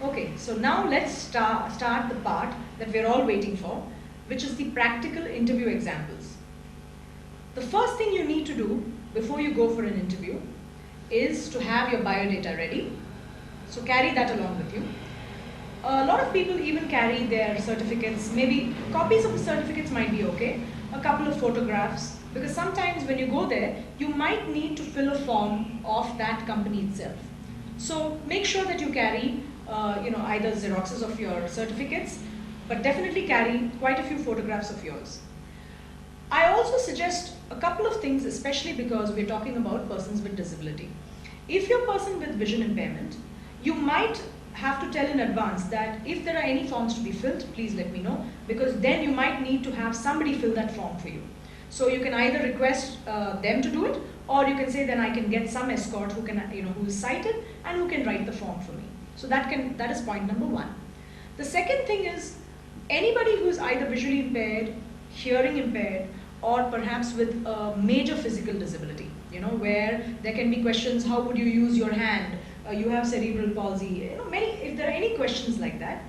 Okay, so now let's start the part that we're all waiting for, which is the practical interview examples. The first thing you need to do before you go for an interview is to have your biodata ready. So carry that along with you. A lot of people even carry their certificates, maybe copies of the certificates might be okay, a couple of photographs, because sometimes when you go there, you might need to fill a form of that company itself. So make sure that you carry either Xeroxes of your certificates, but definitely carry quite a few photographs of yours. I also suggest a couple of things, especially because we're talking about persons with disability. If you're a person with vision impairment, you might have to tell in advance that if there are any forms to be filled, please let me know, because then you might need to have somebody fill that form for you. So you can either request them to do it, or you can say then I can get some escort who can, who is sighted and who can write the form for me. So that is point number one. The second thing is anybody who is either visually impaired, hearing impaired, or perhaps with a major physical disability, where there can be questions, how would you use your hand? You have cerebral palsy, if there are any questions like that,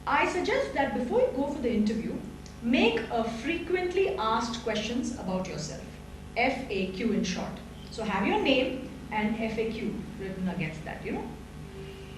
I suggest that before you go for the interview, make a frequently asked questions about yourself, FAQ in short. So have your name and FAQ written against that,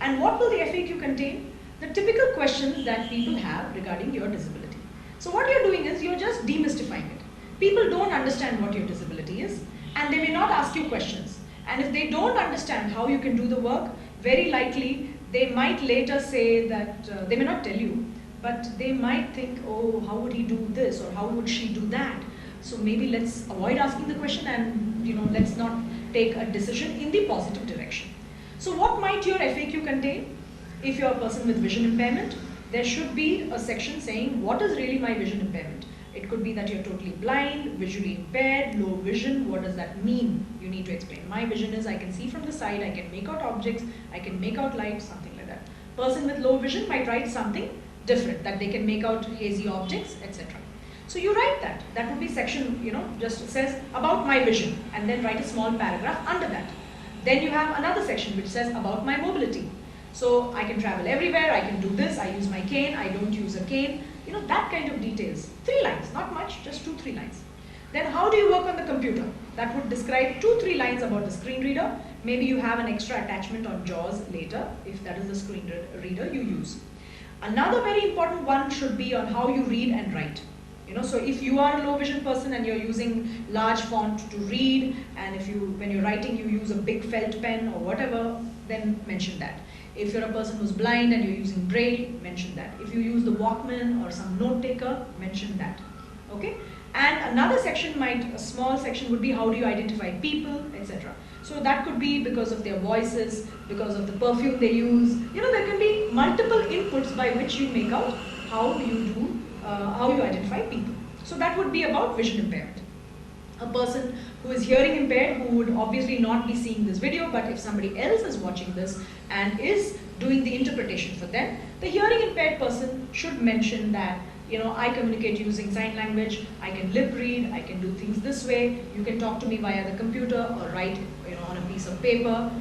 And what will the FAQ contain? The typical questions that people have regarding your disability. So what you're doing is you're just demystifying it. People don't understand what your disability is, and they may not ask you questions. And if they don't understand how you can do the work, very likely they might later say that, they may not tell you, but they might think, oh, how would he do this or how would she do that? So maybe let's avoid asking the question and let's not take a decision in the positive direction. So what might your FAQ contain? If you're a person with vision impairment, there should be a section saying, what is really my vision impairment? It could be that you're totally blind, visually impaired, low vision. What does that mean? You need to explain. My vision is I can see from the side, I can make out objects, I can make out light, something like that. Person with low vision might write something different, that they can make out hazy objects, etc. So you write that. That would be section, just says about my vision, and then write a small paragraph under that. Then you have another section which says about my mobility. So I can travel everywhere, I can do this, I use my cane, I don't use a cane. That kind of details. 3 lines, not much, just 2-3 lines. Then how do you work on the computer? That would describe 2-3 lines about the screen reader. Maybe you have an extra attachment on JAWS later, if that is the screen reader you use. Another very important one should be on how you read and write. So if you are a low vision person and you're using large font to read, and when you're writing you use a big felt pen or whatever, then mention that. If you're a person who's blind and you're using Braille, mention that. If you use the Walkman or some note taker, mention that. Okay? And another section a small section would be how do you identify people, etc. So that could be because of their voices, because of the perfume they use. There can be multiple inputs by which you make out how you identify people. So that would be about vision impairment. A person who is hearing impaired, who would obviously not be seeing this video, but if somebody else is watching this and is doing the interpretation for them, the hearing impaired person should mention that, I communicate using sign language, I can lip read, I can do things this way, you can talk to me via the computer or write, on a piece of paper,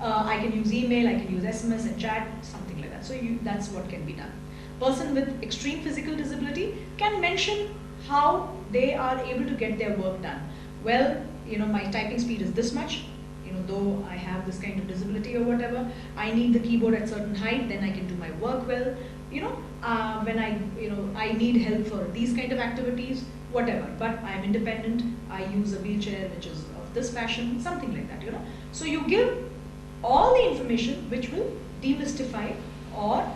I can use email, I can use SMS and chat, something like that. So that's what can be done. Person with extreme physical disability can mention how they are able to get their work done. Well, my typing speed is this much, though I have this kind of disability or whatever, I need the keyboard at certain height, then I can do my work well. When I need help for these kind of activities, whatever, but I am independent, I use a wheelchair which is of this fashion, something like that, So you give all the information which will demystify or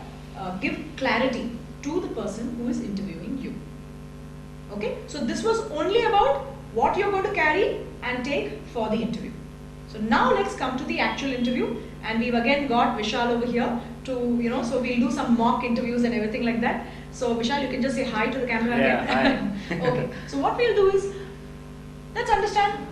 give clarity to the person who is interviewing you. Okay, so this was only about what you're going to carry and take for the interview. So now let's come to the actual interview, and we've again got Vishal over here to, so we'll do some mock interviews and everything like that. So Vishal, you can just say hi to the camera again. Hi. Okay, so what we'll do is, let's understand.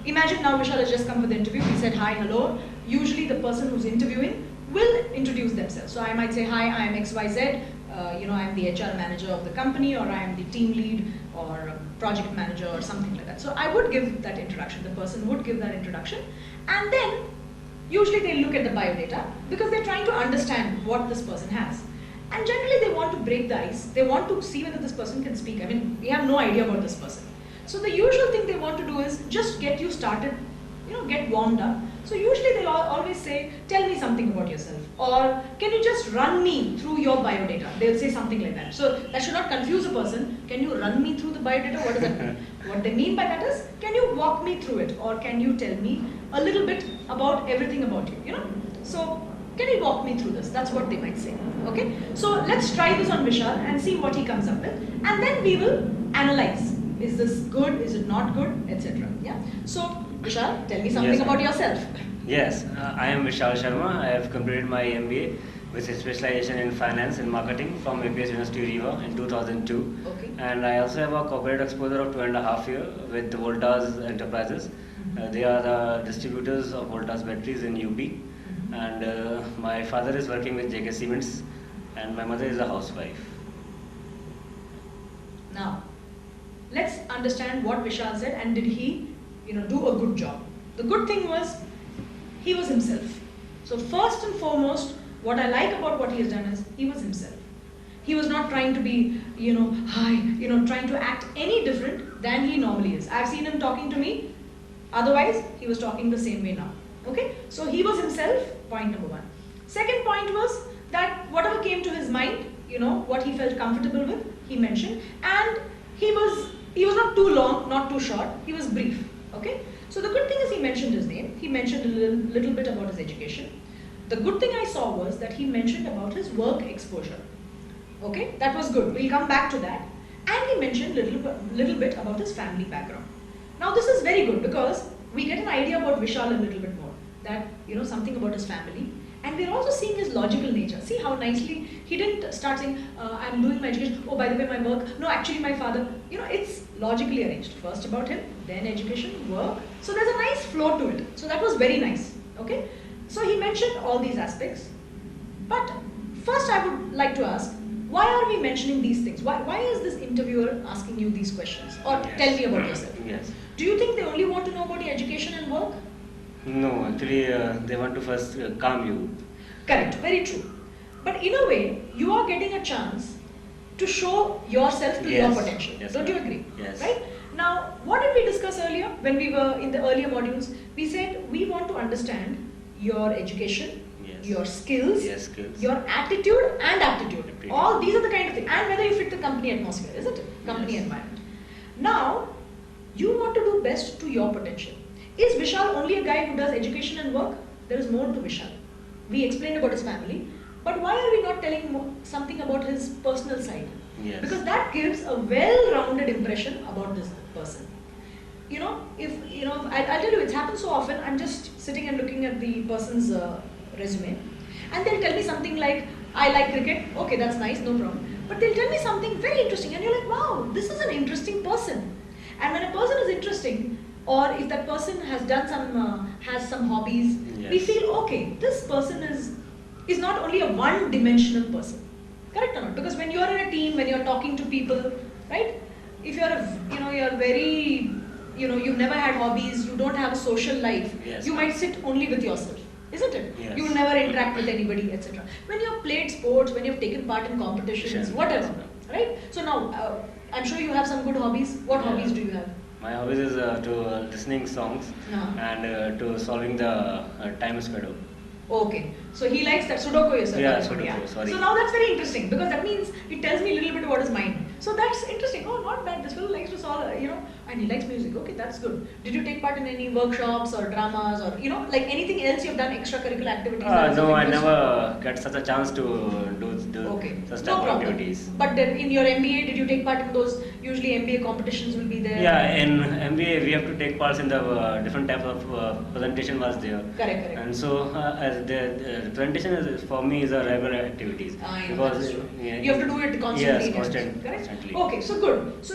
Imagine now Vishal has just come for the interview, he said hi, hello. Usually the person who's interviewing will introduce themselves. So I might say, hi, I am XYZ, I am the HR manager of the company, or I am the team lead, or project manager, or something like that. So I would give that introduction, the person would give that introduction, and then Usually they look at the biodata because they're trying to understand what this person has. And generally they want to break the ice. They want to see whether this person can speak. I mean, we have no idea about this person. So the usual thing they want to do is just get you started, get warmed up. So usually they'll always say, tell me something about yourself. Or can you just run me through your biodata? They'll say something like that. So that should not confuse a person. Can you run me through the biodata? What does that mean? What they mean by that is, can you walk me through it? Or can you tell me a little bit about everything about you, So can you walk me through this? That's what they might say. Okay? So let's try this on Vishal and see what he comes up with. And then we will analyze. Is this good? Is it not good? Etc. Yeah. So Vishal, tell me something about yourself. Yes, I am Vishal Sharma. I have completed my MBA with a specialization in finance and marketing from APS University Riva in 2002. Okay. And I also have a corporate exposure of 2.5 years with Voltas Enterprises. They are the distributors of Voltas batteries in UP. And my father is working with JK Cements and my mother is a housewife. Now, let's understand what Vishal said and did he, do a good job. The good thing was, he was himself. So first and foremost, what I like about what he has done is, he was himself. He was not trying to be, trying to act any different than he normally is. I've seen him talking to me, otherwise he was talking the same way now. Okay, so he was himself, point number one. Second point was that whatever came to his mind, what he felt comfortable with, he mentioned, and he was not too long, not too short, he was brief. Okay, so the good thing is he mentioned his name, he mentioned a little bit about his education. The good thing I saw was that he mentioned about his work exposure. Okay, that was good. We'll come back to that. And he mentioned little bit about his family background. Now this is very good because we get an idea about Vishal a little bit more. That, something about his family. And we're also seeing his logical nature. See how nicely he didn't start saying, I'm doing my education, oh, by the way, my work, no, actually my father. It's logically arranged. First about him, then education, work. So there's a nice flow to it. So that was very nice. Okay. So he mentioned all these aspects. But first I would like to ask, why are we mentioning these things? Why is this interviewer asking you these questions? Or tell me about yourself. Yes. Do you think they only want to know about your education and work? No, actually they want to first calm you. Correct, very true. But in a way, you are getting a chance to show yourself to your potential. Yes, Don't you agree? Yes. Right? Now, what did we discuss earlier when we were in the earlier modules? We said we want to understand your education, your skills, your attitude and aptitude. All these are the kind of things. And whether you fit the company atmosphere, isn't it? Company environment. Now, you want to do best to your potential. Is Vishal only a guy who does education and work? There is more to Vishal. We explained about his family, but why are we not telling something about his personal side? Yes. Because that gives a well-rounded impression about this person. I'll tell you, it's happened so often. I'm just sitting and looking at the person's resume, and they'll tell me something like, I like cricket. Okay, that's nice, no problem. But they'll tell me something very interesting, and you're like, wow, this is an interesting person. And when a person is interesting, or if that person has done has some hobbies, we feel, okay, this person is not only a one-dimensional person. Correct or not? Because when you're in a team, when you're talking to people, right? If you're very, you've never had hobbies, you don't have a social life, you might sit only with yourself, isn't it? Yes. You will never interact with anybody, etc. When you've played sports, when you've taken part in competitions, whatever, right? So now, I'm sure you have some good hobbies. What hobbies do you have? My hobbies is to listening songs and to solving the time schedule. Okay, so he likes that Sudoku you said. Yeah, Sudoku, sorry. So now that's very interesting because that means it tells me a little bit about his mind. So that's interesting. Oh, not bad. This fellow likes to solve, and he likes music. Okay, that's good. Did you take part in any workshops or dramas or, like anything else you've done, extracurricular activities? No, I never get such a chance to do such type of activities. But then in your MBA, did you take part in those? Usually MBA competitions will be there. Yeah, in MBA we have to take part in the different types of presentation was there. Correct. And so as the presentation is for me is a regular activities because you have to do it constantly. Yes, constantly. Okay, so good.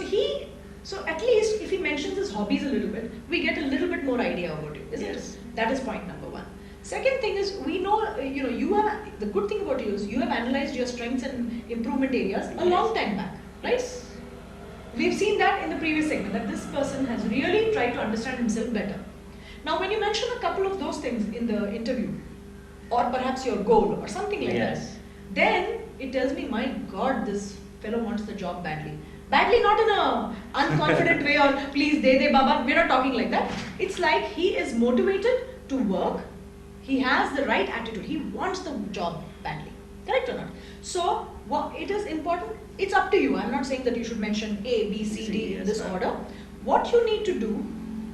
So at least if he mentions his hobbies a little bit, we get a little bit more idea about you, isn't it? That is point number one. Second thing is, we know, you have, the good thing about you is you have analyzed your strengths and improvement areas a long time back, right? We've seen that in the previous segment, that this person has really tried to understand himself better. Now, when you mention a couple of those things in the interview, or perhaps your goal or something like that, then it tells me, my God, this fellow wants the job badly. Badly, not in a unconfident way or please, de baba, we're not talking like that. It's like he is motivated to work, he has the right attitude, he wants the job badly. Correct or not? So, what it is important, it's up to you. I'm not saying that you should mention A, B, C, D in this order. What you need to do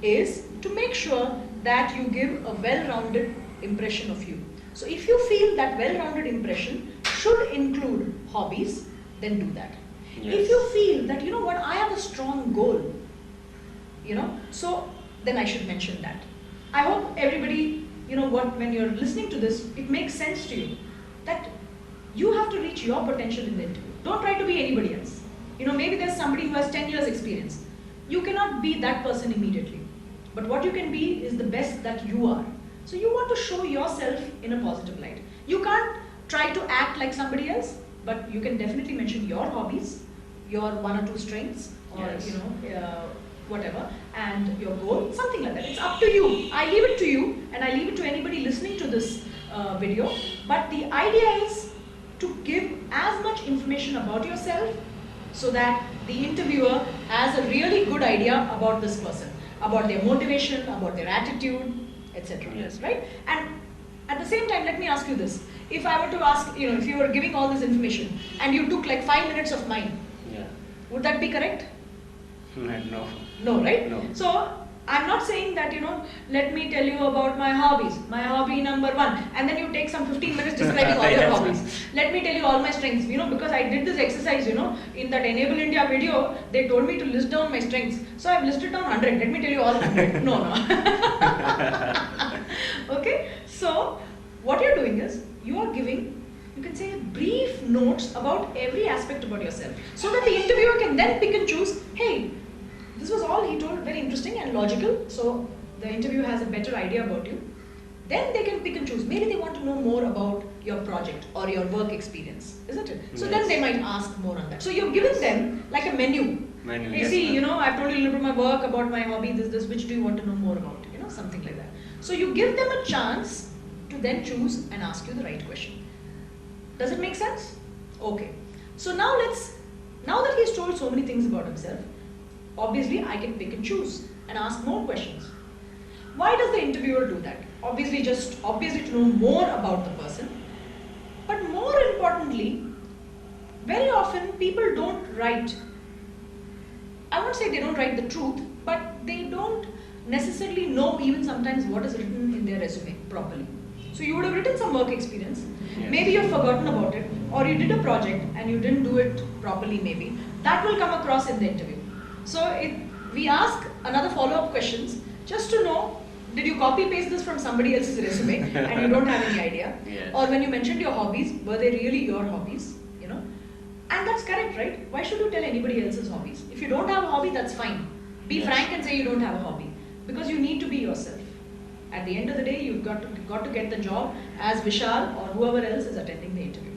is to make sure that you give a well-rounded impression of you. So if you feel that well-rounded impression should include hobbies, then do that. Yes. If you feel that, you know what, I have a strong goal, so then I should mention that. I hope everybody, when you're listening to this, it makes sense to you that you have to reach your potential in the interview. Don't try to be anybody else. Maybe there's somebody who has 10 years experience. You cannot be that person immediately. But what you can be is the best that you are. So you want to show yourself in a positive light. You can't try to act like somebody else, but you can definitely mention your hobbies, your 1 or 2 strengths, or whatever, and your goal, something like that. It's up to you. I leave it to you, and I leave it to anybody listening to this video. But the idea is to give as much information about yourself so that the interviewer has a really good idea about this person, about their motivation, about their attitude, etc. Yes. Right? And at the same time, let me ask you this. If I were to ask, if you were giving all this information and you took like 5 minutes of mine, would that be correct? No. No, right? No. So, I'm not saying that, let me tell you about my hobbies. My hobby number 1. And then you take some 15 minutes describing all your hobbies. Let me tell you all my strengths. Because I did this exercise, in that Enable India video, they told me to list down my strengths. So, I've listed down 100. Let me tell you all 100. No. Okay? So, what you're doing is, you are giving, you can say, brief notes about every aspect about yourself. So that the interviewer can then pick and choose, hey, this was all he told, very interesting and logical, so the interviewer has a better idea about you. Then they can pick and choose. Maybe they want to know more about your project or your work experience, isn't it? So then they might ask more on that. So you're giving them like a menu. Hey, yes, see, I've told you a little bit about my work, about my hobby, this, which do you want to know more about? Something like that. So you give them a chance to then choose and ask you the right question. Does it make sense? Okay. So now that he's told so many things about himself, obviously I can pick and choose and ask more questions. Why does the interviewer do that? Obviously to know more about the person. But more importantly, very often people don't write, I won't say they don't write the truth, but they don't necessarily know even sometimes what is written in their resume properly. So you would have written some work experience, maybe you've forgotten about it, or you did a project and you didn't do it properly maybe. That will come across in the interview. So we ask another follow-up questions just to know, did you copy-paste this from somebody else's resume and you don't have any idea? Yes. Or when you mentioned your hobbies, were they really your hobbies? And that's correct, right? Why should you tell anybody else's hobbies? If you don't have a hobby, that's fine. Be frank and say you don't have a hobby. Because you need to be yourself. At the end of the day, you've got to get the job as Vishal or whoever else is attending the interview.